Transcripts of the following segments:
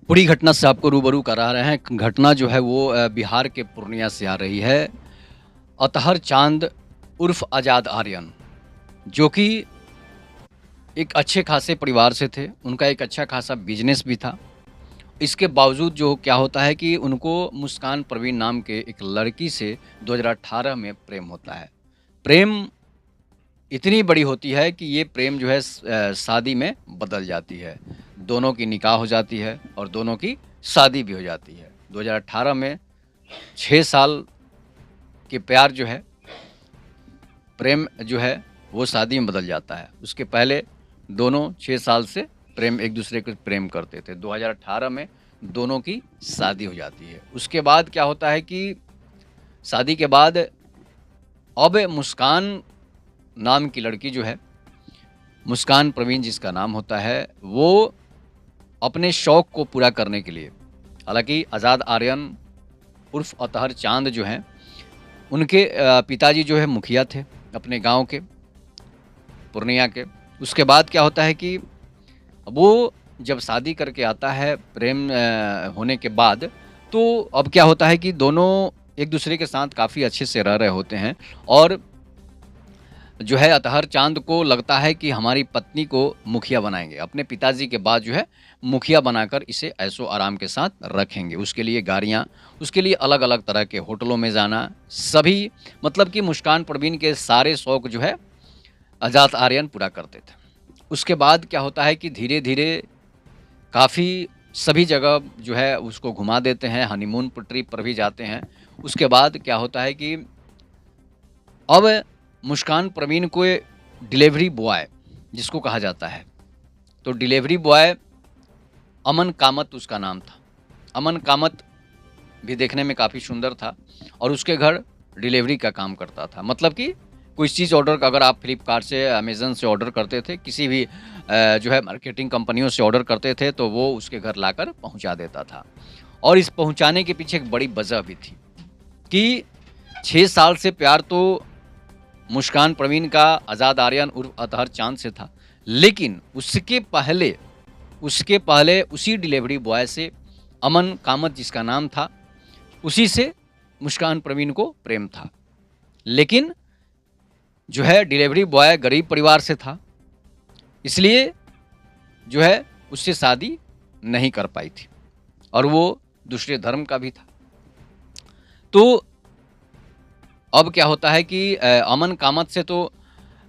पूरी घटना से आपको रूबरू करा रहे हैं। घटना जो है वो बिहार के पूर्णिया से आ रही है। अतहर चांद उर्फ आज़ाद आर्यन, जो कि एक अच्छे खासे परिवार से थे। उनका एक अच्छा खासा बिज़नेस भी था। इसके बावजूद जो क्या होता है कि उनको मुस्कान परवीन नाम के एक लड़की से 2018 में प्रेम होता है। प्रेम इतनी बड़ी होती है कि ये प्रेम जो है शादी में बदल जाती है। दोनों की निकाह हो जाती है और दोनों की शादी भी हो जाती है। 2018 में 6 साल के प्यार जो है, प्रेम जो है वो शादी में बदल जाता है। उसके पहले दोनों 6 साल से प्रेम एक-दूसरे को प्रेम करते थे। 2018 में दोनों की शादी हो जाती है। उसके बाद क्या होता है कि शादी के बाद अब मुस्कान नाम की लड़की जो है, मुस्कान परवीन जिसका नाम होता है, वो अपने शौक को पूरा करने के लिए, हालाँकि आज़ाद आर्यन उर्फ़ अतहर चाँद जो हैं, उनके पिताजी जो है मुखिया थे अपने गाँव के, पूर्णिया के। उसके बाद क्या होता है कि वो जब शादी करके आता है प्रेम होने के बाद, तो अब क्या होता है कि दोनों एक-दूसरे के साथ काफ़ी अच्छे से रह रहे होते हैं और जो है अतहर चाँद को लगता है कि हमारी पत्नी को मुखिया बनाएँगे। अपने पिताजी के बाद जो है मुखिया बनाकर इसे ऐशो-आराम के साथ रखेंगे। उसके लिए गाड़ियाँ, उसके लिए अलग-अलग तरह के होटलों में जाना, सभी मतलब कि मुस्कान परवीन के सारे शौक जो है आज़ाद आर्यन पूरा करते थे। उसके बाद क्या होता है कि धीरे-धीरे काफ़ी सभी जगह जो है उसको घुमा देते हैं, हनीमून पर ट्रिप पर भी जाते हैं। उसके बाद क्या होता है कि अब मुस्कान परवीन को डिलीवरी बॉय जिसको कहा जाता है, तो डिलीवरी बॉय अमन कामत उसका नाम था। अमन कामत भी देखने में काफ़ी सुंदर था और उसके घर डिलीवरी का काम करता था। मतलब कि कोई चीज़ ऑर्डर अगर आप फ्लिपकार्ट से, अमेज़न से ऑर्डर करते थे, किसी भी जो है मार्केटिंग कंपनियों से ऑर्डर करते थे, तो वो उसके घर लाकर पहुँचा देता था। और इस पहुँचाने के पीछे एक बड़ी वजह भी थी कि 6 साल से प्यार तो मुस्कान परवीन का आज़ाद आर्यन उर्फ अतहर चाँद से था। लेकिन उसके पहले उसी डिलीवरी बॉय से अमन कामत जिसका नाम था, उसी से मुस्कान परवीन को प्रेम था। लेकिन जो है डिलीवरी बॉय गरीब परिवार से था, इसलिए जो है उससे शादी नहीं कर पाई थी और वो दूसरे धर्म का भी था। तो अब क्या होता है कि अमन कामत से तो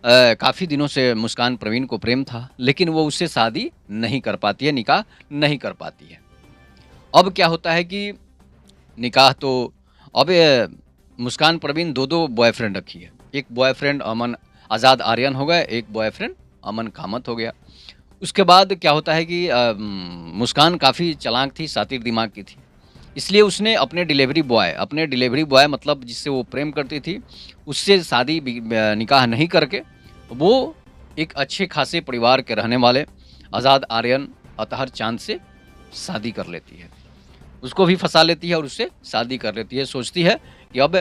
काफ़ी दिनों से मुस्कान परवीन को प्रेम था, लेकिन वो उससे शादी नहीं कर पाती है, निकाह नहीं कर पाती है। अब क्या होता है कि निकाह तो अब मुस्कान परवीन 2-2 बॉयफ्रेंड रखी है। एक बॉयफ्रेंड अमन आज़ाद आर्यन हो गए, एक बॉयफ्रेंड अमन कामत हो गया। उसके बाद क्या होता है कि मुस्कान काफ़ी चालाक थी, शातिर दिमाग की थी। इसलिए उसने अपने डिलीवरी बॉय मतलब जिससे वो प्रेम करती थी, उससे शादी निकाह नहीं करके, वो एक अच्छे खासे परिवार के रहने वाले आज़ाद आर्यन अतहर चाँद से शादी कर लेती है। उसको भी फँसा लेती है और उससे शादी कर लेती है। सोचती है कि अब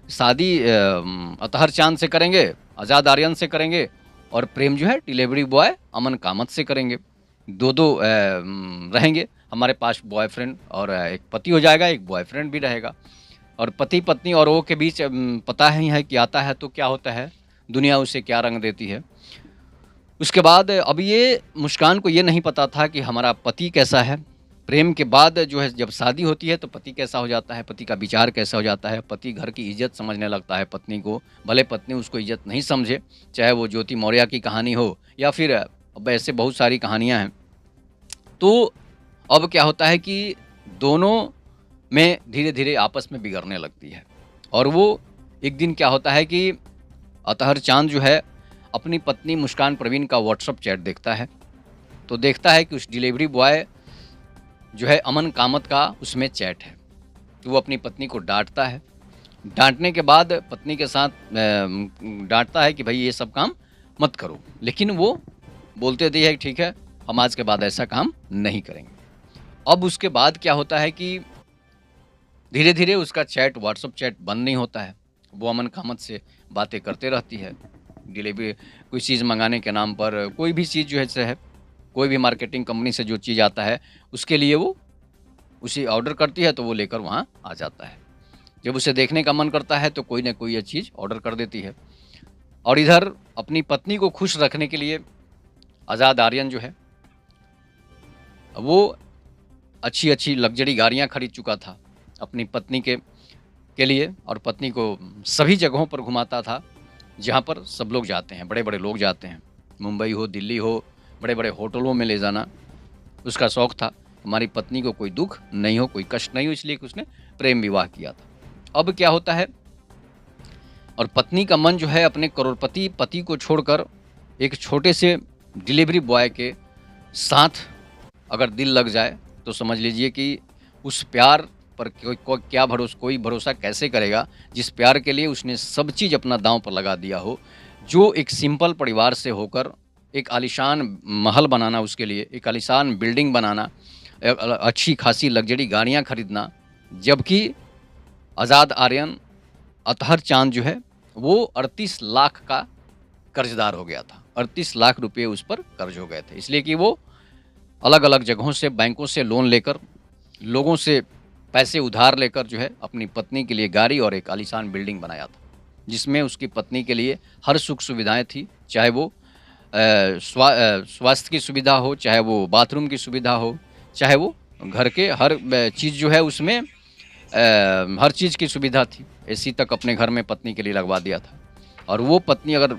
शादी अतहर चाँद से करेंगे, आज़ाद आर्यन से करेंगे और प्रेम जो है डिलीवरी बॉय अमन कामत से करेंगे। 2-2 रहेंगे। हमारे पास बॉयफ्रेंड और एक पति हो जाएगा, एक बॉयफ्रेंड भी रहेगा। और पति-पत्नी और वो के बीच पता ही है कि आता है तो क्या होता है, दुनिया उसे क्या रंग देती है। उसके बाद अब ये मुस्कान को ये नहीं पता था कि हमारा पति कैसा है। प्रेम के बाद जो है जब शादी होती है तो पति कैसा हो जाता है, पति का विचार कैसा हो जाता है, पति घर की इज़्ज़त समझने लगता है पत्नी को, भले पत्नी उसको इज़्ज़त नहीं समझे, चाहे वो ज्योति मौर्य की कहानी हो या फिर अब ऐसे बहुत सारी कहानियाँ हैं। तो अब क्या होता है कि दोनों में धीरे-धीरे आपस में बिगड़ने लगती है और वो एक दिन क्या होता है कि अतहर चाँद जो है अपनी पत्नी मुस्कान परवीन का व्हाट्सएप चैट देखता है। तो देखता है कि उस डिलीवरी बॉय जो है अमन कामत का उसमें चैट है। तो वो अपनी पत्नी को डाँटता है। डाँटने के बाद पत्नी के साथ डाँटता है कि भई ये सब काम मत करो। लेकिन वो बोलते भी है ठीक है, हम आज के बाद ऐसा काम नहीं करेंगे। अब उसके बाद क्या होता है कि धीरे-धीरे उसका चैट व्हाट्सएप चैट बंद नहीं होता है। वो अमन कामत से बातें करते रहती है। डिलीवरी कोई चीज़ मँगाने के नाम पर कोई भी चीज़ जो है कोई भी मार्केटिंग कंपनी से जो चीज़ आता है, उसके लिए वो उसे ऑर्डर करती है तो वो लेकर वहाँ आ जाता है। जब उसे देखने का मन करता है तो कोई ना कोई ये चीज़ ऑर्डर कर देती है। और इधर अपनी पत्नी को खुश रखने के लिए आज़ाद आर्यन जो है वो अच्छी-अच्छी लग्ज़री गाड़ियाँ खरीद चुका था अपनी पत्नी के लिए, और पत्नी को सभी जगहों पर घुमाता था जहाँ पर सब लोग जाते हैं, बड़े-बड़े लोग जाते हैं। मुंबई हो, दिल्ली हो, बड़े-बड़े होटलों में ले जाना उसका शौक था। हमारी पत्नी को कोई दुःख नहीं हो, कोई कष्ट नहीं हो, इसलिए कि उसने प्रेम विवाह किया था। अब क्या होता है, और पत्नी का मन जो है अपने करोड़पति पति को छोड़कर एक छोटे से डिलीवरी बॉय के साथ अगर दिल लग जाए तो समझ लीजिए कि उस प्यार पर कोई भरोसा कैसे करेगा, जिस प्यार के लिए उसने सब चीज़ अपना दांव पर लगा दिया हो। जो एक सिंपल परिवार से होकर एक आलीशान महल बनाना, उसके लिए एक आलीशान बिल्डिंग बनाना, अच्छी खासी लग्जरी गाड़ियाँ खरीदना, जबकि आज़ाद आर्यन अतहर चांद जो है वो 38 लाख का कर्जदार हो गया था। 38 लाख रुपये उस पर कर्ज हो गए थे, इसलिए कि वो अलग-अलग जगहों से, बैंकों से लोन लेकर, लोगों से पैसे उधार लेकर जो है अपनी पत्नी के लिए गाड़ी और एक आलीशान बिल्डिंग बनाया था, जिसमें उसकी पत्नी के लिए हर सुख सुविधाएँ थी, चाहे वो स्वास्थ्य की सुविधा हो, चाहे वो बाथरूम की सुविधा हो, चाहे वो घर के हर चीज़ जो है उसमें हर चीज़ की सुविधा थी। एसी तक अपने घर में पत्नी के लिए लगवा दिया था। और वो पत्नी अगर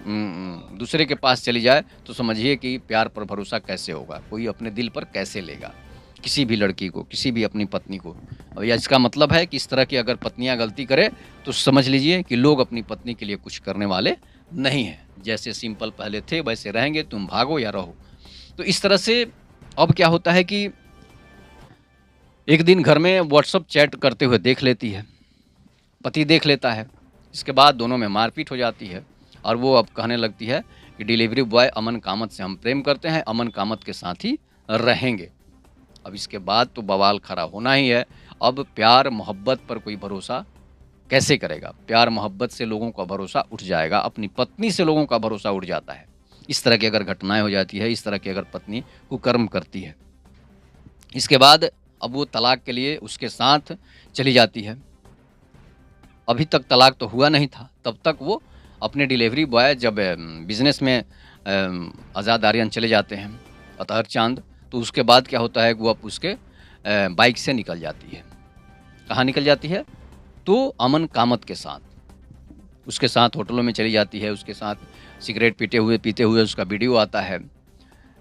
दूसरे के पास चली जाए तो समझिए कि प्यार पर भरोसा कैसे होगा, कोई अपने दिल पर कैसे लेगा किसी भी लड़की को, किसी भी अपनी पत्नी को। और या इसका मतलब है कि इस तरह की अगर पत्नियां गलती करें तो समझ लीजिए कि लोग अपनी पत्नी के लिए कुछ करने वाले नहीं हैं। जैसे सिंपल पहले थे वैसे रहेंगे, तुम भागो या रहो। तो इस तरह से अब क्या होता है कि एक दिन घर में व्हाट्सअप चैट करते हुए देख लेती है, पति देख लेता है। इसके बाद दोनों में मारपीट हो जाती है और वो अब कहने लगती है कि डिलीवरी बॉय अमन कामत से हम प्रेम करते हैं, अमन कामत के साथ ही रहेंगे। अब इसके बाद तो बवाल खड़ा होना ही है। अब प्यार मोहब्बत पर कोई भरोसा कैसे करेगा? प्यार मोहब्बत से लोगों का भरोसा उठ जाएगा, अपनी पत्नी से लोगों का भरोसा उठ जाता है। इस तरह की अगर घटनाएं हो जाती है, इस तरह की अगर पत्नी कुकर्म करती है, इसके बाद अब वो तलाक के लिए उसके साथ चली जाती है। अभी तक तलाक तो हुआ नहीं था, तब तक वो अपने डिलीवरी बॉय जब बिज़नेस में आज़ाद आर्यन चले जाते हैं, अतहर चांद, तो उसके बाद क्या होता है कि वो अब उसके बाइक से निकल जाती है। कहाँ निकल जाती है? तो अमन कामत के साथ, उसके साथ होटलों में चली जाती है, उसके साथ सिगरेट पीते हुए उसका वीडियो आता है,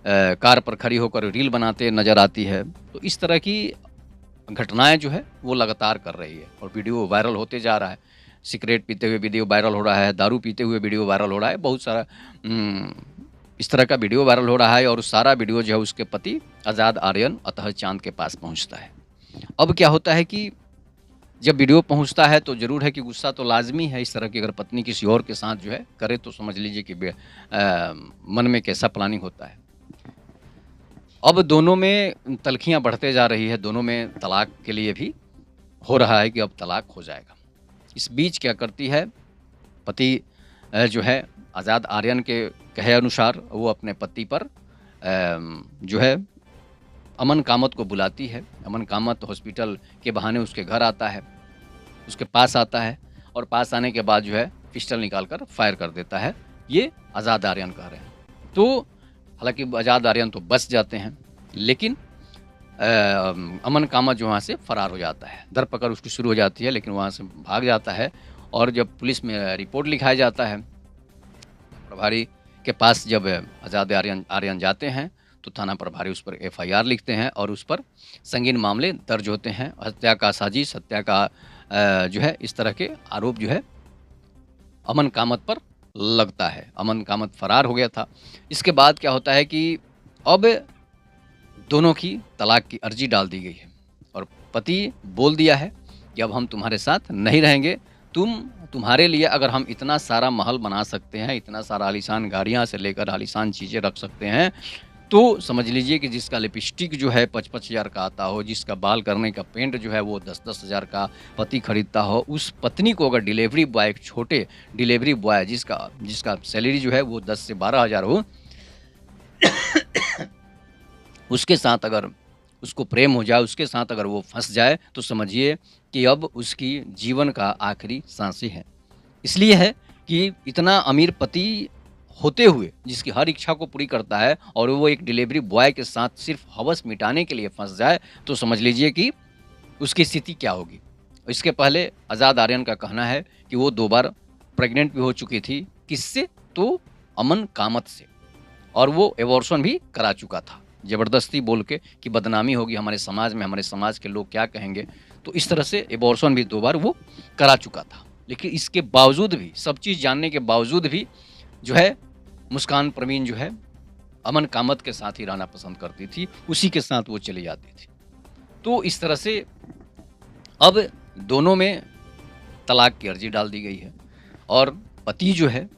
कार पर खड़ी होकर रील बनाते नज़र आती है। तो इस तरह की घटनाएं जो है वो लगातार कर रही है और वीडियो वायरल होते जा रहा है। सिगरेट पीते हुए वीडियो वायरल हो रहा है, दारू पीते हुए वीडियो वायरल हो रहा है, बहुत सारा इस तरह का वीडियो वायरल हो रहा है और सारा वीडियो जो है उसके पति आज़ाद आर्यन अतहर चांद के पास पहुंचता है। अब क्या होता है कि जब वीडियो पहुंचता है तो ज़रूर है कि गुस्सा तो लाजमी है। इस तरह की अगर पत्नी किसी और के साथ जो है करे तो समझ लीजिए कि मन में कैसा प्लानिंग होता है। अब दोनों में तलखियाँ बढ़ते जा रही है, दोनों में तलाक के लिए भी हो रहा है कि अब तलाक हो जाएगा। इस बीच क्या करती है, पति जो है आज़ाद आर्यन के कहे अनुसार वो अपने पति पर जो है अमन कामत को बुलाती है। अमन कामत हॉस्पिटल के बहाने उसके घर आता है, उसके पास आता है और पास आने के बाद जो है पिस्टल निकाल कर फायर कर देता है। ये आज़ाद आर्यन कह रहे हैं। तो हालांकि आज़ाद आर्यन तो बच जाते हैं, लेकिन अमन कामत जो वहाँ से फ़रार हो जाता है। धरपकड़ उसकी शुरू हो जाती है, लेकिन वहाँ से भाग जाता है। और जब पुलिस में रिपोर्ट लिखाया जाता है, प्रभारी के पास जब आज़ाद आर्यन जाते हैं तो थाना प्रभारी उस पर एफआईआर लिखते हैं और उस पर संगीन मामले दर्ज होते हैं। हत्या का साजिश, हत्या का जो है इस तरह के आरोप जो है अमन कामत पर लगता है। अमन कामत फरार हो गया था। इसके बाद क्या होता है कि अब दोनों की तलाक की अर्जी डाल दी गई है और पति बोल दिया है कि अब हम तुम्हारे साथ नहीं रहेंगे। तुम्हारे लिए अगर हम इतना सारा महल बना सकते हैं, इतना सारा आलीशान गाड़ियाँ से लेकर आलीशान चीज़ें रख सकते हैं, तो समझ लीजिए कि जिसका लिपस्टिक जो है 55 हज़ार का आता हो, जिसका बाल करने का पेंट जो है वो 10-10 हज़ार का पति खरीदता हो, उस पत्नी को अगर डिलीवरी बॉय, एक छोटे डिलीवरी बॉय जिसका सैलरी जो है वो 10 से 12 हज़ार हो, उसके साथ अगर उसको प्रेम हो जाए, उसके साथ अगर वो फँस जाए तो समझिए कि अब उसकी जीवन का आखिरी साँसें हैं। इसलिए है कि इतना अमीर पति होते हुए जिसकी हर इच्छा को पूरी करता है और वो एक डिलीवरी बॉय के साथ सिर्फ़ हवस मिटाने के लिए फँस जाए, तो समझ लीजिए कि उसकी स्थिति क्या होगी। इसके पहले आज़ाद आर्यन का कहना है कि वो 2 बार प्रेग्नेंट भी हो चुकी थी। किससे? तो अमन कामत से। और वो एबॉर्शन भी करा चुका था, ज़बरदस्ती बोल के कि बदनामी होगी हमारे समाज में, हमारे समाज के लोग क्या कहेंगे। तो इस तरह से एबॉर्शन भी 2 बार वो करा चुका था। लेकिन इसके बावजूद भी, सब चीज़ जानने के बावजूद भी जो है मुस्कान परवीन जो है अमन कामत के साथ ही रहना पसंद करती थी, उसी के साथ वो चली जाती थी। तो इस तरह से अब दोनों में तलाक की अर्जी डाल दी गई है और पति जो है,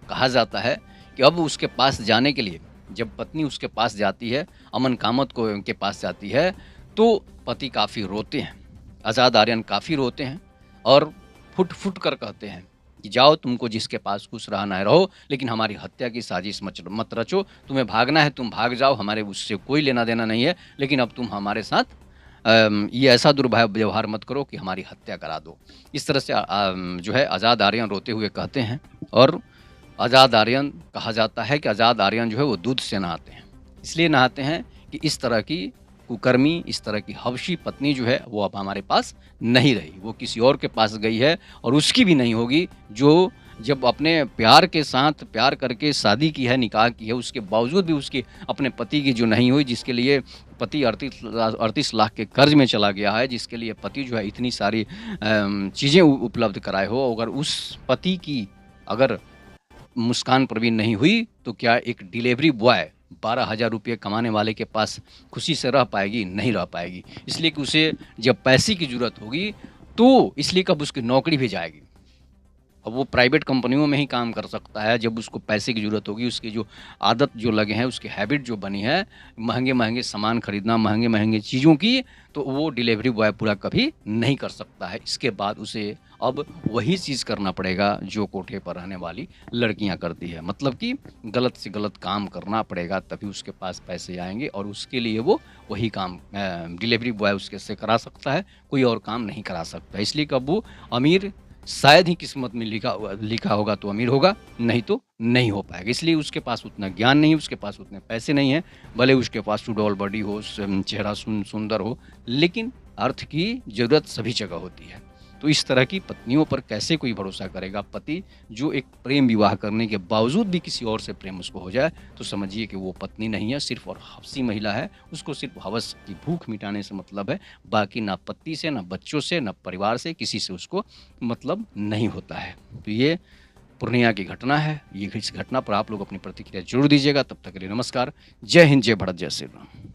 कहा जाता है कि अब उसके पास जाने के लिए जब पत्नी उसके पास जाती है, अमन कामत को उनके पास जाती है, तो पति काफ़ी रोते हैं। आज़ाद आर्यन काफ़ी रोते हैं और फुट-फुट कर कहते हैं कि जाओ तुमको जिसके पास खुश रहना है रहो, लेकिन हमारी हत्या की साजिश मत रचो। तुम्हें भागना है तुम भाग जाओ, हमारे उससे कोई लेना-देना नहीं है, लेकिन अब तुम हमारे साथ ये ऐसा व्यवहार मत करो कि हमारी हत्या करा दो। इस तरह से जो है आज़ाद आर्यन रोते हुए कहते हैं और आज़ाद आर्यन कहा जाता है कि आज़ाद आर्यन जो है वो दूध से नहाते हैं। इसलिए नहाते हैं कि इस तरह की कुकर्मी, इस तरह की हवशी पत्नी जो है वो अब हमारे पास नहीं रही। वो किसी और के पास गई है और उसकी भी नहीं होगी जो जब अपने प्यार के साथ प्यार करके शादी की है, निकाह की है, उसके बावजूद भी उसकी अपने पति की जो नहीं हुई, जिसके लिए पति 38 लाख के कर्ज में चला गया है, जिसके लिए पति जो है इतनी सारी चीज़ें उपलब्ध कराए हो, अगर उस पति की अगर मुस्कान परवीन नहीं हुई, तो क्या एक डिलीवरी बॉय 12,000 रुपये कमाने वाले के पास खुशी से रह पाएगी? नहीं रह पाएगी। इसलिए कि उसे जब पैसे की ज़रूरत होगी, तो इसलिए कब उसकी नौकरी भी जाएगी। अब वो प्राइवेट कंपनियों में ही काम कर सकता है, जब उसको पैसे की ज़रूरत होगी, उसकी जो आदत जो लगे हैं, उसकी हैबिट जो बनी है, महँगे-महँगे सामान खरीदना, महँगे-महँगे चीज़ों की, तो वो डिलीवरी बॉय पूरा कभी नहीं कर सकता है। इसके बाद उसे अब वही चीज़ करना पड़ेगा जो कोठे पर रहने वाली लड़कियाँ करती है। मतलब कि गलत से गलत काम करना पड़ेगा, तभी उसके पास पैसे आएँगे और उसके लिए वो वही काम डिलीवरी बॉय उसके से करा सकता है, कोई और काम नहीं करा सकता। इसलिए कि अब वो अमीर शायद ही किस्मत में लिखा होगा तो अमीर होगा, नहीं तो नहीं हो पाएगा। इसलिए उसके पास उतना ज्ञान नहीं है, उसके पास उतने पैसे नहीं हैं, भले उसके पास सुडौल बॉडी हो, चेहरा सुंदर हो, लेकिन अर्थ की ज़रूरत सभी जगह होती है। तो इस तरह की पत्नियों पर कैसे कोई भरोसा करेगा? पति जो एक प्रेम विवाह करने के बावजूद भी किसी और से प्रेम उसको हो जाए, तो समझिए कि वो पत्नी नहीं है, सिर्फ़ और हवसी महिला है। उसको सिर्फ़ हवस की भूख मिटाने से मतलब है, बाकी ना पति से, ना बच्चों से, ना परिवार से, किसी से उसको मतलब नहीं होता है। तो ये पूर्णिया की घटना है। ये इस घटना पर आप लोग अपनी प्रतिक्रिया ज़रूर दीजिएगा। तब तक के लिए नमस्कार। जय हिंद, जय भारत, जय श्री राम।